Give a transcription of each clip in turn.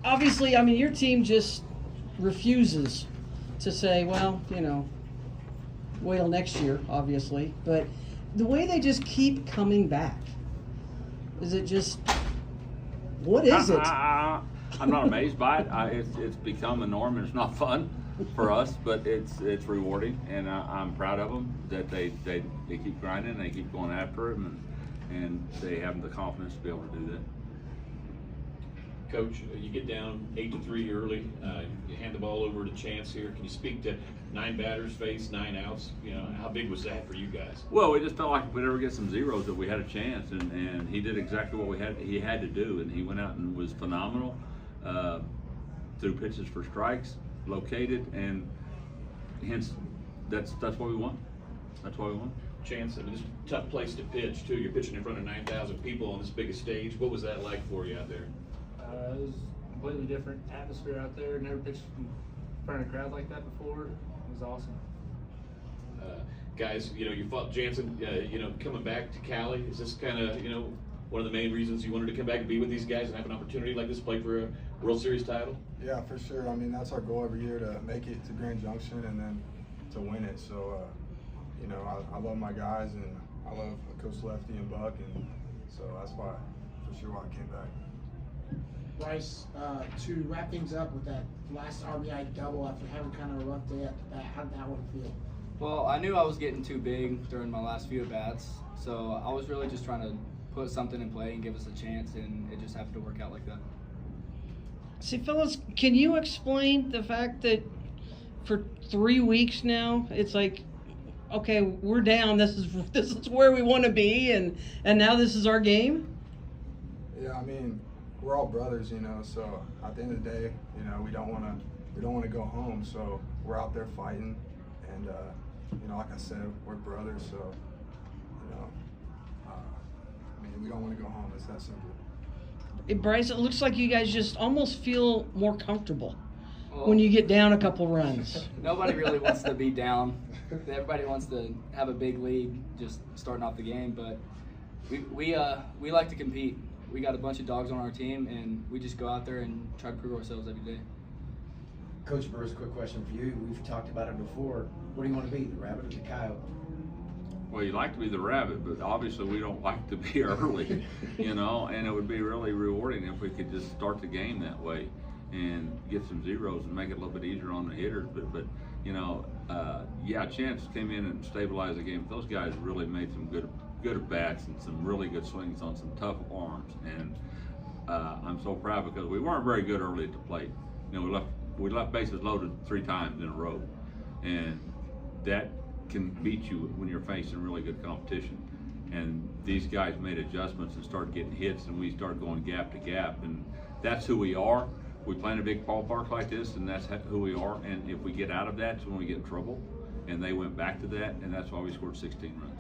obviously, I mean, your team just refuses to say, well, you know, wait till next year, obviously. But the way they just keep coming back, is it just, what is it? I'm not amazed by it. It's become a norm, and it's not fun for us, but it's rewarding, and I'm proud of them that they keep grinding, they keep going after it, and they have the confidence to be able to do that. Coach, you get down 8-3 early. You hand the ball over to Chance here. Can you speak to 9 batters faced, 9 outs? You know, how big was that for you guys? Well, we just felt like if we'd ever get some zeros that we had a chance, and he did exactly what he had to do, and he went out and was phenomenal. Threw pitches for strikes, located, and hence that's what we want. That's why we won. Chance, I mean, this is a tough place to pitch too. You're pitching in front of 9,000 people on this biggest stage. What was that like for you out there? It was a completely different atmosphere out there. Never pitched in front of a crowd like that before. It was awesome. Guys, you know, you fought Janson, you know, coming back to Cowley. Is this kind of, you know, one of the main reasons you wanted to come back and be with these guys and have an opportunity like this, play for a World Series title? Yeah, for sure. I mean, that's our goal every year, to make it to Grand Junction and then to win it. So, you know, I love my guys, and I love Coach Lefty and Buck, and so that's why, for sure, why I came back. Bryce, to wrap things up with that last RBI double after having kind of a rough day at the bat, how did that one feel? Well, I knew I was getting too big during my last few at-bats, so I was really just trying to put something in play and give us a chance, and it just happened to work out like that. See, fellas, can you explain the fact that for 3 weeks now, it's like, okay, we're down, this is where we want to be, and now this is our game? Yeah, I mean, we're all brothers, you know, so at the end of the day, you know, we don't want to go home, so we're out there fighting, and you know, like I said, we're brothers, so you know, I mean, we don't want to go home. It's that simple. Hey, Bryce, it looks like you guys just almost feel more comfortable when you get down a couple runs. Nobody really wants to be down. Everybody wants to have a big lead just starting off the game, but we like to compete. We got a bunch of dogs on our team, and we just go out there and try to prove ourselves every day. Coach Burroughs, quick question for you. We've talked about it before. What do you want to be, the rabbit or the coyote? Well, you like to be the rabbit, but obviously we don't like to be early, you know, and it would be really rewarding if we could just start the game that way and get some zeros and make it a little bit easier on the hitters. But you know, yeah, Chance came in and stabilized the game. Those guys really made some good at-bats and some really good swings on some tough arms, and I'm so proud because we weren't very good early at the plate. You know, we left bases loaded 3 times in a row, and that can beat you when you're facing really good competition. And these guys made adjustments and started getting hits, and we started going gap to gap, and that's who we are. We play in a big ballpark like this, and that's who we are. And if we get out of that, it's when we get in trouble. And they went back to that, and that's why we scored 16 runs.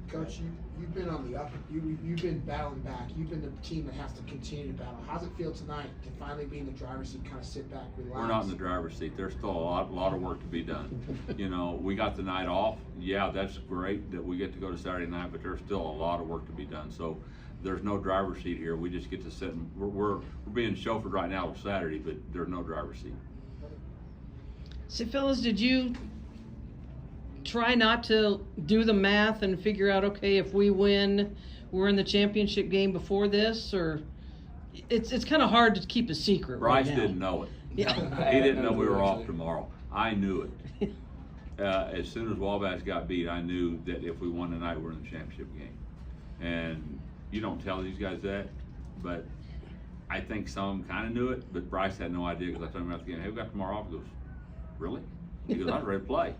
Coach, you've been on the up. You've been battling back. You've been the team that has to continue to battle. How's it feel tonight to finally be in the driver's seat, kind of sit back, relax? We're not in the driver's seat. There's still a lot of work to be done. You know, we got the night off. Yeah, that's great that we get to go to Saturday night, but there's still a lot of work to be done. So there's no driver's seat here. We just get to sit and we're being chauffeured right now with Saturday, but there's no driver's seat. See, fellas, did you try not to do the math and figure out, okay, if we win, we're in the championship game before this, or it's kind of hard to keep a secret? Bryce right now. didn't know it. Yeah. He didn't know we were off tomorrow. I knew it. As soon as Wabash got beat, I knew that if we won tonight, we're in the championship game. And you don't tell these guys that, but I think some of them kind of knew it, but Bryce had no idea because I told him after the game, hey, we got tomorrow off. He goes, really? He goes, I was ready to play.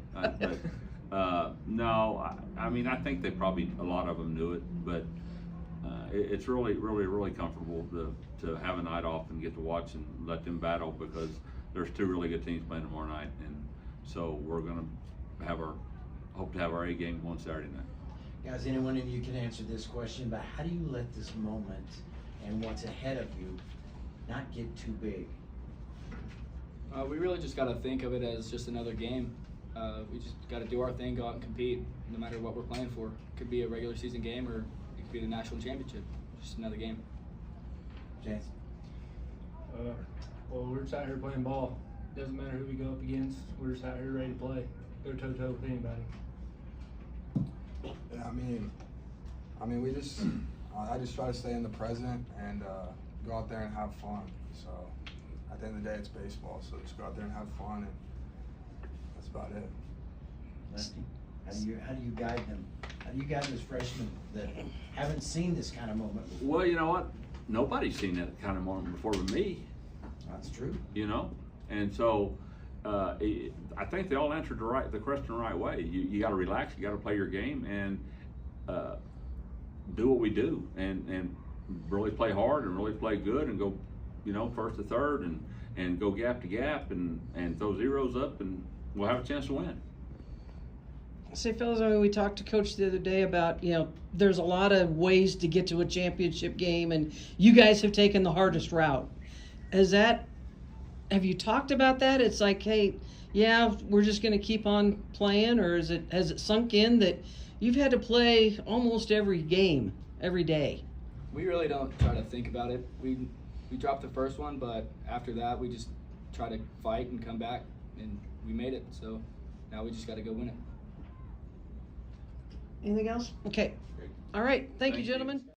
No, I mean, I think they probably, a lot of them knew it, but it's really comfortable to have a night off and get to watch and let them battle because there's 2 really good teams playing tomorrow night, and so we're going to hope to have our A game one Saturday night. Guys, anyone of you can answer this question, but how do you let this moment and what's ahead of you not get too big? We really just got to think of it as just another game. We just got to do our thing, go out and compete, no matter what we're playing for. It could be a regular season game or it could be the national championship. Just another game. Chance? Well, we're just out here playing ball. Doesn't matter who we go up against. We're just out here ready to play. Go toe-to-toe with anybody. Yeah, I mean, I just try to stay in the present and go out there and have fun. So at the end of the day, it's baseball. So just go out there and have fun, and that's about it. Leslie, how do you guide them? How do you guide those freshmen that haven't seen this kind of moment before? Well, you know what? Nobody's seen that kind of moment before but me. That's true. You know, and so I think they all answered the question the right way. You got to relax. You got to play your game and do what we do, and really play hard and really play good and go, you know, first to third and go gap to gap and throw zeros up, and we'll have a chance to win. Say, fellas, I mean, we talked to Coach the other day about, you know, there's a lot of ways to get to a championship game, and you guys have taken the hardest route. Have you talked about that? It's like, hey, yeah, we're just going to keep on playing, or has it sunk in that you've had to play almost every game, every day? We really don't try to think about it. We dropped the first one, but after that, we just try to fight and come back, and we made it. So now we just got to go win it. Anything else? Okay. All right. Thank you, gentlemen.